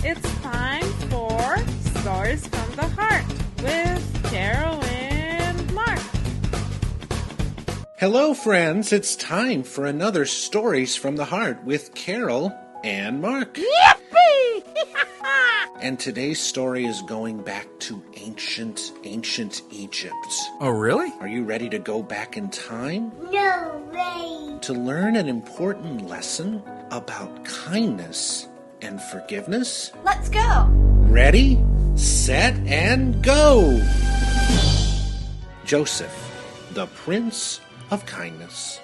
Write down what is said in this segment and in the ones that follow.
It's time for Stories from the Heart with Carol and Mark. Hello, friends. It's time for another Stories from the Heart with Carol and Mark. Yippee! And today's story is going back to ancient Egypt. Oh, really? Are you ready to go back in time? No way. To learn an important lesson about kindness and forgiveness? Let's go. Ready, set, and go! Joseph, the Prince of Kindness.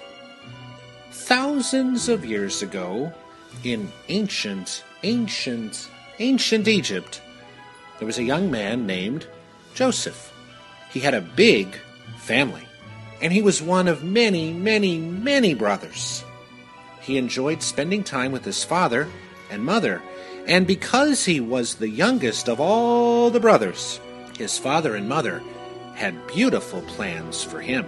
Thousands of years ago, in ancient Egypt, there was a young man named Joseph. He had a big family, and he was one of many brothers. He enjoyed spending time with his father and mother, and because he was the youngest of all the brothers, his father and mother had beautiful plans for him.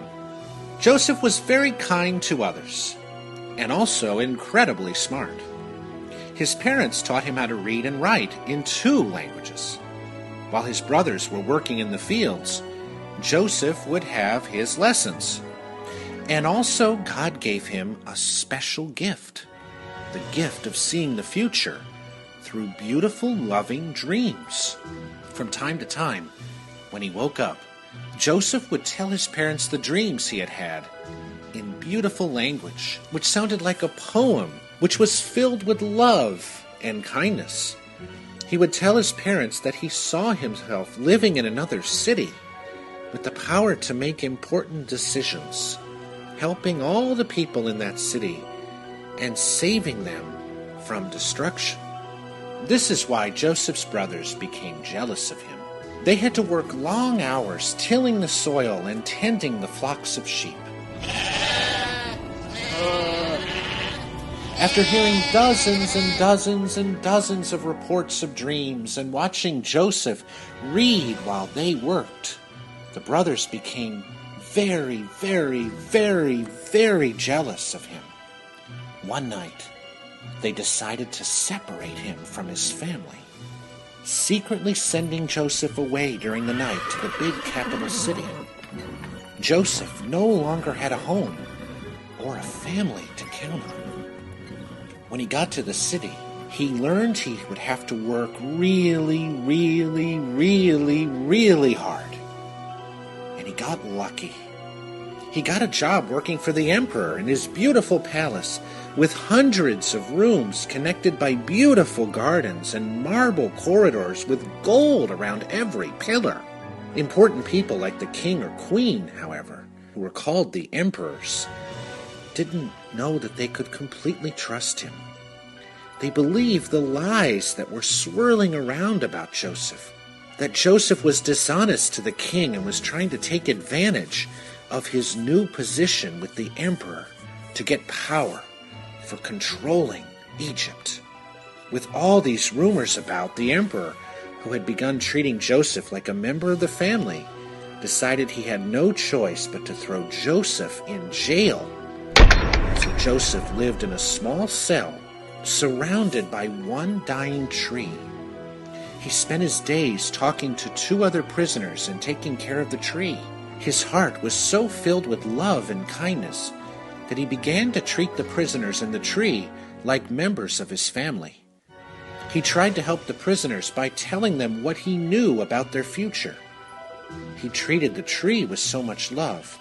Joseph was very kind to others, and also incredibly smart. His parents taught him how to read and write in 2 languages. While his brothers were working in the fields, Joseph would have his lessons. And also, God gave him a special gift, the gift of seeing the future through beautiful, loving dreams. From time to time, when he woke up, Joseph would tell his parents the dreams he had had in beautiful language, which sounded like a poem, which was filled with love and kindness. He would tell his parents that he saw himself living in another city with the power to make important decisions, helping all the people in that city and saving them from destruction. This is why Joseph's brothers became jealous of him. They had to work long hours tilling the soil and tending the flocks of sheep. After hearing dozens and dozens of reports of dreams and watching Joseph read while they worked, the brothers became very jealous of him. One night, they decided to separate him from his family, secretly sending Joseph away during the night to the big capital city. Joseph no longer had a home or a family to count on. When he got to the city, he learned he would have to work really hard. And he got lucky. He got a job working for the emperor in his beautiful palace with hundreds of rooms connected by beautiful gardens and marble corridors with gold around every pillar. Important people like the king or queen, however, who were called the emperors, didn't know that they could completely trust him. They believed the lies that were swirling around about Joseph, that Joseph was dishonest to the king and was trying to take advantage of his new position with the emperor to get power for controlling Egypt. With all these rumors about, the emperor, who had begun treating Joseph like a member of the family, decided he had no choice but to throw Joseph in jail. So Joseph lived in a small cell, surrounded by one dying tree. He spent his days talking to 2 other prisoners and taking care of the tree. His heart was so filled with love and kindness that he began to treat the prisoners in the tree like members of his family. He tried to help the prisoners by telling them what he knew about their future. He treated the tree with so much love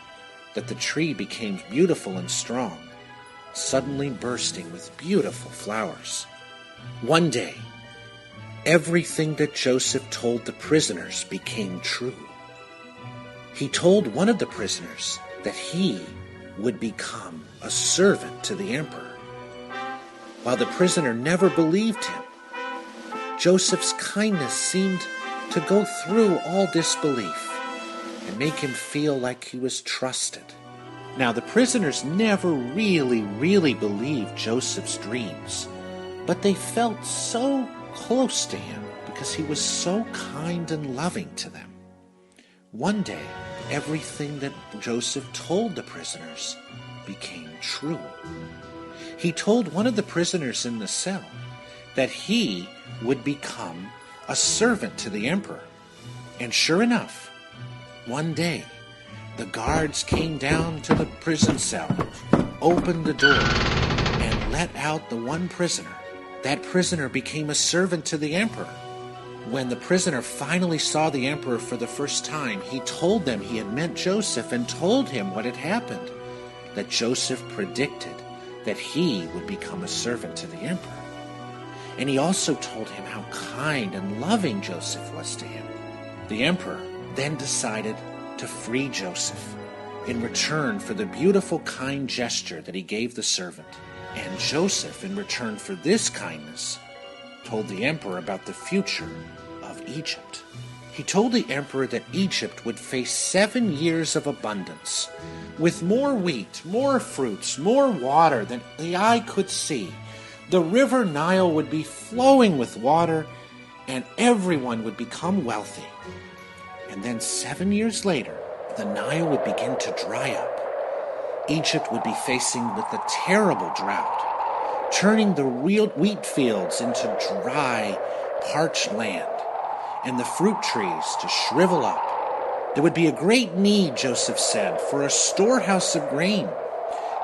that the tree became beautiful and strong, suddenly bursting with beautiful flowers. One day, everything that Joseph told the prisoners became true. He told one of the prisoners that he would become a servant to the emperor. While the prisoner never believed him, Joseph's kindness seemed to go through all disbelief and make him feel like he was trusted. Now, the prisoners never really believed Joseph's dreams, but they felt so close to him because he was so kind and loving to them. One day, everything that Joseph told the prisoners became true. He told one of the prisoners in the cell that he would become a servant to the emperor. And sure enough, one day, the guards came down to the prison cell, opened the door, and let out the one prisoner. That prisoner became a servant to the emperor. When the prisoner finally saw the emperor for the first time, he told them he had met Joseph and told him what had happened, that Joseph predicted that he would become a servant to the emperor. And he also told him how kind and loving Joseph was to him. The emperor then decided to free Joseph in return for the beautiful, kind gesture that he gave the servant. And Joseph, in return for this kindness, told the emperor about the future of Egypt. He told the emperor that Egypt would face 7 years of abundance, with more wheat, more fruits, more water than the eye could see. The river Nile would be flowing with water, and everyone would become wealthy. And then 7 years later, the Nile would begin to dry up. Egypt would be facing with a terrible drought, turning the real wheat fields into dry, parched land, and the fruit trees to shrivel up. There would be a great need, Joseph said, for a storehouse of grain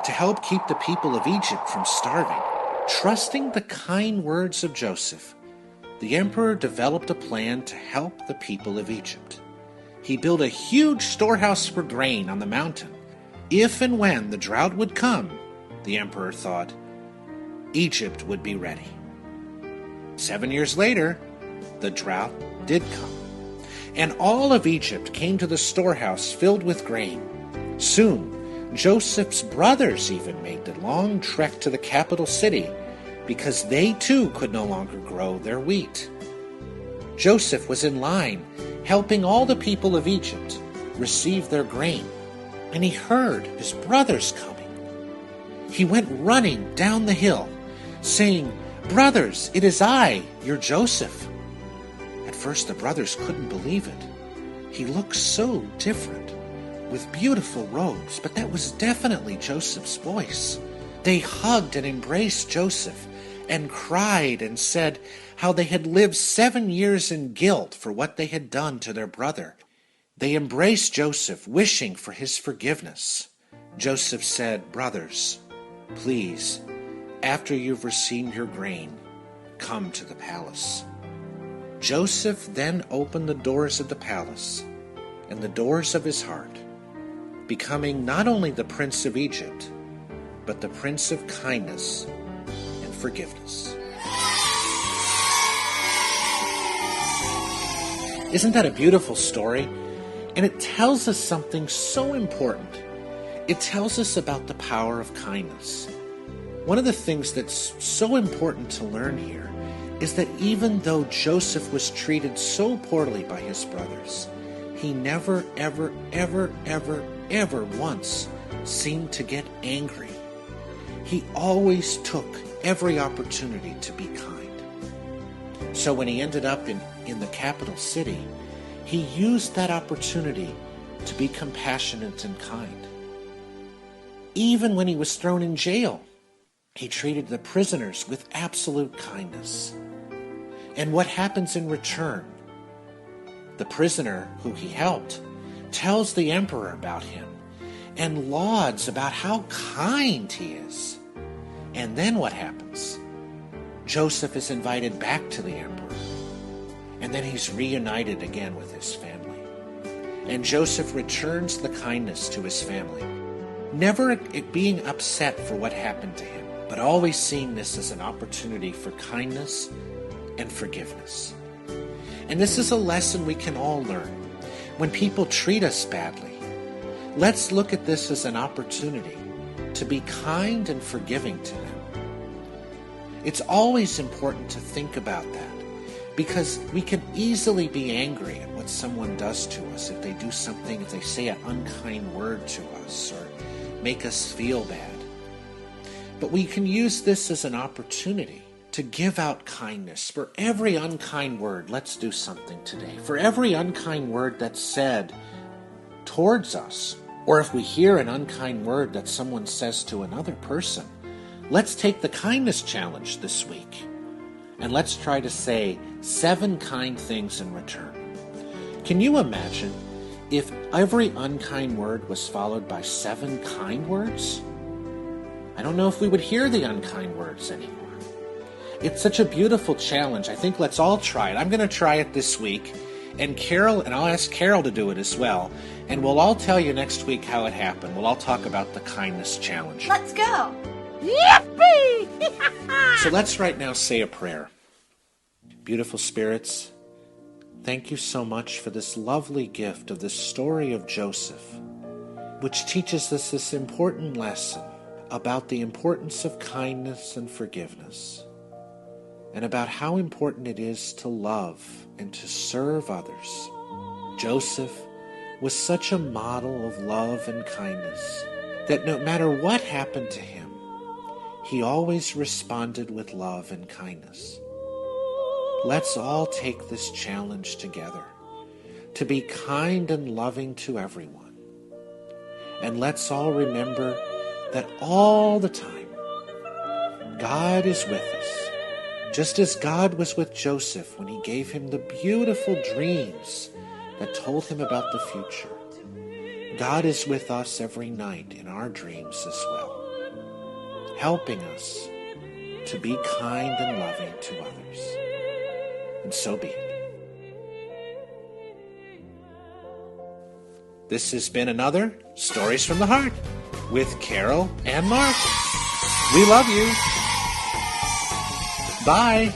to help keep the people of Egypt from starving. Trusting the kind words of Joseph, the emperor developed a plan to help the people of Egypt. He built a huge storehouse for grain on the mountain. If and when the drought would come, the emperor thought, Egypt would be ready. 7 years later, the drought did come, and all of Egypt came to the storehouse filled with grain. Soon, Joseph's brothers even made the long trek to the capital city because they too could no longer grow their wheat. Joseph was in line helping all the people of Egypt receive their grain, and he heard his brothers coming. He went running down the hill, saying, "Brothers, it is I, your Joseph." At first the brothers couldn't believe it. He looked so different, with beautiful robes, but that was definitely Joseph's voice. They hugged and embraced Joseph and cried and said how they had lived 7 years in guilt for what they had done to their brother. They embraced Joseph, wishing for his forgiveness. Joseph said, "Brothers, please, after you've received your grain, come to the palace." Joseph then opened the doors of the palace and the doors of his heart, becoming not only the Prince of Egypt, but the Prince of kindness and forgiveness. Isn't that a beautiful story? And it tells us something so important. It tells us about the power of kindness. One of the things that's so important to learn here is that even though Joseph was treated so poorly by his brothers, he never, ever, ever, ever, ever once seemed to get angry. He always took every opportunity to be kind. So when he ended up in the capital city, he used that opportunity to be compassionate and kind. Even when he was thrown in jail, he treated the prisoners with absolute kindness. And what happens in return? The prisoner who he helped tells the emperor about him and lauds about how kind he is. And then what happens? Joseph is invited back to the emperor, and then he's reunited again with his family. And Joseph returns the kindness to his family, never being upset for what happened to him, but always seeing this as an opportunity for kindness and forgiveness. And this is a lesson we can all learn. When people treat us badly, let's look at this as an opportunity to be kind and forgiving to them. It's always important to think about that, because we can easily be angry at what someone does to us if they do something, if they say an unkind word to us or make us feel bad. But we can use this as an opportunity to give out kindness. For every unkind word, let's do something today. For every unkind word that's said towards us, or if we hear an unkind word that someone says to another person, let's take the kindness challenge this week. and let's try to say 7 kind things in return. Can you imagine if every unkind word was followed by 7 kind words? I don't know if we would hear the unkind words anymore. It's such a beautiful challenge. I think let's all try it. I'm going to try it this week, and I'll ask Carol to do it as well, and we'll all tell you next week how it happened. We'll all talk about the kindness challenge. Let's go. Yippee! So let's right now say a prayer. Beautiful spirits, thank you so much for this lovely gift of the story of Joseph, which teaches us this important lesson about the importance of kindness and forgiveness, and about how important it is to love and to serve others. Joseph was such a model of love and kindness that no matter what happened to him, he always responded with love and kindness. Let's all take this challenge together to be kind and loving to everyone. And let's all remember that all the time, God is with us, just as God was with Joseph when he gave him the beautiful dreams that told him about the future. God is with us every night in our dreams as well, helping us to be kind and loving to others. And so be it. This has been another Stories from the Heart with Carol and Mark. We love you. Bye.